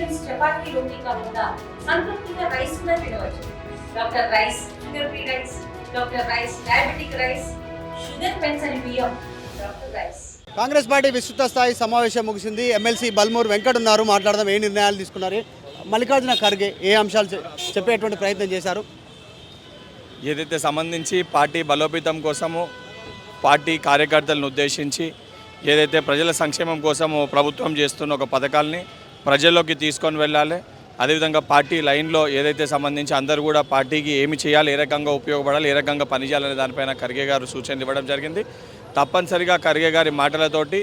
Options chapati రోటీ కాకుండా సంతృప్తిగా rice కూడా తినవచ్చు. Doctor rice, sugar free rice, doctor rice, diabetic rice, sugar పెన్సని బియ్యం, డాక్టర్ రైస్. కాంగ్రెస్ పార్టీ విస్తృత స్థాయి సమావేశం ముగిసింది. ఎమ్మెల్సీ బల్మూర్ వెంకట్ ఉన్నారు, మాట్లాడదాం. ఏ నిర్ణయాలు తీసుకున్నారు? మల్లికార్జున ఖర్గే ఏ అంశాలు చెప్పేటువంటి ప్రయత్నం చేశారు? ఏదైతే సంబంధించి పార్టీ బలోపేతం కోసము పార్టీ కార్యకర్తలను ఉద్దేశించి ఏదైతే ప్రజల సంక్షేమం కోసము ప్రభుత్వం చేస్తున్న ఒక పథకాల్ని ప్రజల్లోకి తీసుకొని వెళ్ళాలి. అదేవిధంగా పార్టీ లైన్లో ఏదైతే సంబంధించి అందరూ కూడా పార్టీకి ఏమి చేయాలి, ఏ రకంగా ఉపయోగపడాలి, ఏ రకంగా పనిచేయాలనే దానిపైన ఖర్గే గారు సూచనలు ఇవ్వడం జరిగింది. తప్పనిసరిగా ఖర్గే గారి మాటలతోటి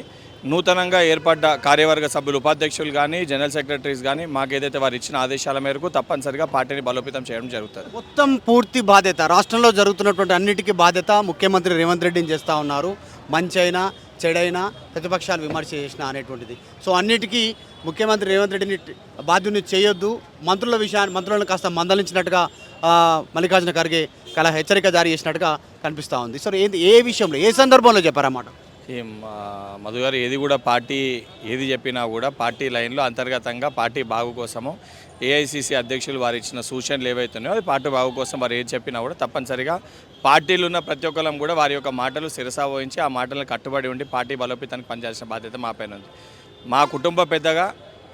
నూతనంగా ఏర్పడ్డ కార్యవర్గ సభ్యులు, ఉపాధ్యక్షులు కానీ, జనరల్ సెక్రటరీస్ కానీ మాకేదైతే వారు ఇచ్చిన ఆదేశాల మేరకు తప్పనిసరిగా పార్టీని బలోపేతం చేయడం జరుగుతుంది. మొత్తం పూర్తి బాధ్యత, రాష్ట్రంలో జరుగుతున్నటువంటి అన్నిటికీ బాధ్యత ముఖ్యమంత్రి రేవంత్ రెడ్డిని చేస్తూ ఉన్నారు. మంచైనా చెడైనా ప్రతిపక్షాలు విమర్శ చేసినా అనేటువంటిది. సో అన్నిటికీ ముఖ్యమంత్రి రేవంత్ రెడ్డిని బాధ్యుని చేయొద్దు, మంత్రులను కాస్త మందలించినట్టుగా మల్లికార్జున ఖర్గే కల హెచ్చరిక జారీ చేసినట్టుగా కనిపిస్తూ ఉంది. సో ఏ విషయంలో, ఏ సందర్భంలో చెప్పారన్నమాట? మధు గారు ఏది కూడా పార్టీ ఏది చెప్పినా కూడా పార్టీ లైన్లో అంతర్గతంగా పార్టీ బాగు కోసము ఏఐసిసి అధ్యక్షులు వారు ఇచ్చిన సూచనలు ఏవైతున్నాయో అది పార్టీ బాగు కోసం వారు ఏది చెప్పినా కూడా తప్పనిసరిగా పార్టీలు ఉన్న ప్రతి ఒక్కరం కూడా వారి యొక్క మాటలు శిరసా వహించి ఆ మాటలను కట్టుబడి ఉండి పార్టీ బలోపేతానికి పనిచేయాల్సిన బాధ్యత మా పైన ఉంది. మా కుటుంబ పెద్దగా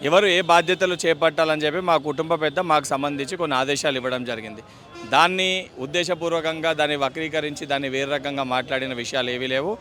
ఎవరు ఏ బాధ్యతలు చేపట్టాలని చెప్పి మా కుటుంబ పెద్ద మాకు సంబంధించి కొన్ని ఆదేశాలు ఇవ్వడం జరిగింది. దాన్ని ఉద్దేశపూర్వకంగా దాన్ని వక్రీకరించి దాన్ని వేరే రకంగా మాట్లాడిన విషయాలు ఏవీ లేవు.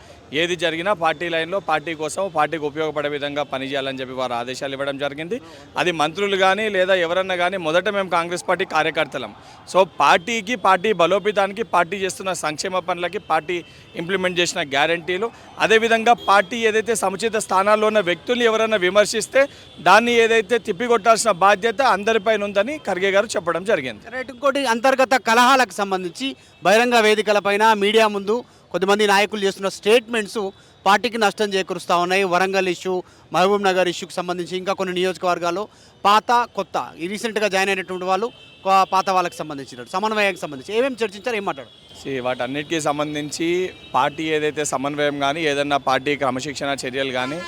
ఏది జరిగినా పార్టీ లైన్లో పార్టీ కోసం పార్టీకి ఉపయోగపడే విధంగా పనిచేయాలని చెప్పి వారు ఆదేశాలు ఇవ్వడం జరిగింది. అది మంత్రులు కానీ లేదా ఎవరన్నా కానీ మొదట మేము కాంగ్రెస్ పార్టీ కార్యకర్తలం. సో పార్టీకి, పార్టీ బలోపేతానికి, పార్టీ చేస్తున్న సంక్షేమ పనులకి, పార్టీ ఇంప్లిమెంట్ చేసిన గ్యారంటీలు, అదేవిధంగా పార్టీ ఏదైతే సముచిత స్థానాల్లో ఉన్న వ్యక్తులు ఎవరైనా విమర్శిస్తే దాన్ని ఏదైతే తిప్పికొట్టాల్సిన బాధ్యత అందరిపైన ఉందని ఖర్గే గారు చెప్పడం జరిగింది. ఇంకోటి, అంతర్గత కలహాలకు సంబంధించి బహిరంగ వేదికలపైన మీడియా ముందు కొద్దిమంది నాయకులు చేస్తున్న స్టేట్మెంట్స్ పార్టీకి నష్టం చేకూరుస్తూ ఉన్నాయి. వరంగల్ ఇష్యూ, మహబూబ్ నగర్ ఇష్యూకి సంబంధించి ఇంకా కొన్ని నియోజకవర్గాల్లో పాత కొత్త రీసెంట్గా జాయిన్ అయినటువంటి వాళ్ళు పాత వాళ్ళకి సంబంధించిన సమన్వయానికి సంబంధించి ఏమేమి చర్చించారు, ఏం మాట్లాడు? వాటన్నిటికీ సంబంధించి పార్టీ ఏదైతే సమన్వయం కానీ, ఏదన్నా పార్టీ క్రమశిక్షణ చర్యలు కానీ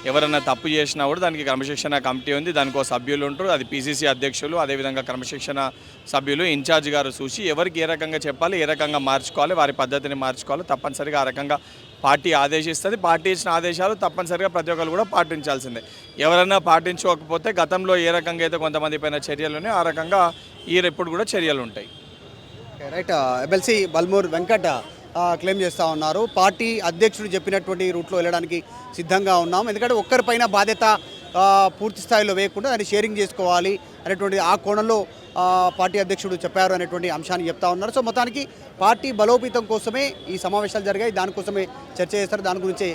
ఎవరన్నా తప్పు చేసినా కూడా దానికి క్రమశిక్షణ కమిటీ ఉంది, దానికో సభ్యులు ఉంటారు. అది పీసీసీ అధ్యక్షులు, అదేవిధంగా క్రమశిక్షణ సభ్యులు, ఇన్ఛార్జ్ గారు చూసి ఎవరికి ఏ రకంగా చెప్పాలి, ఏ రకంగా మార్చుకోవాలి, వారి పద్ధతిని మార్చుకోవాలి. తప్పనిసరిగా ఆ రకంగా పార్టీ ఆదేశిస్తుంది. పార్టీ ఇచ్చిన ఆదేశాలు తప్పనిసరిగా ప్రతి ఒక్కరు కూడా పాటించాల్సిందే. ఎవరన్నా పాటించకపోతే గతంలో ఏ రకంగా అయితే కొంతమంది పైన చర్యలు ఉన్నాయో ఆ రకంగా ఇప్పుడు కూడా చర్యలు ఉంటాయి. Right. MLC Balmoor Venkat claim చేస్తూ ఉన్నారు, పార్టీ అధ్యక్షుడు చెప్పినటువంటి రూట్లో వెళ్ళడానికి సిద్ధంగా ఉన్నాం, ఎందుకంటే ఒక్కరిపైన బాధ్యత పూర్తి స్థాయిలో వేయకుండా దాన్ని షేరింగ్ చేసుకోవాలి అనేటువంటి ఆ కోణంలో పార్టీ అధ్యక్షుడు చెప్పారు అనేటువంటి అంశాన్ని చెప్తా ఉన్నారు. సో మొత్తానికి పార్టీ బలోపేతం కోసమే ఈ సమావేశాలు జరిగాయి, దానికోసమే చర్చ చేస్తారు, దాని గురించి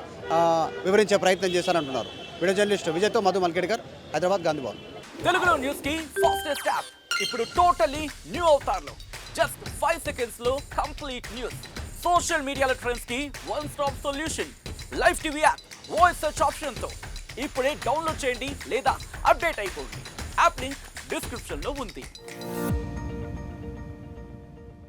వివరించే ప్రయత్నం చేస్తారంటున్నారు. వీడియో జర్నలిస్ట్ విజయ్తో మధు మల్కేడ్కర్, హైదరాబాద్, గాంధీ భవన్. తెలుగులో న్యూస్ కి ఫాస్టెస్ట్ యాప్ ఇప్పుడు టోటల్లీ న్యూ అవతార్లో జస్ట్ 5 seconds లో కంప్లీట్ న్యూస్. సోషల్ మీడియాలో ట్రెండ్స్ కి one stop solution. Live TV app voice search option తో ఇప్పుడే డౌన్లోడ్ చేయండి లేదా అప్డేట్ అయిపోండి. యాప్ లింక్ డిస్క్రిప్షన్ లో ఉంది.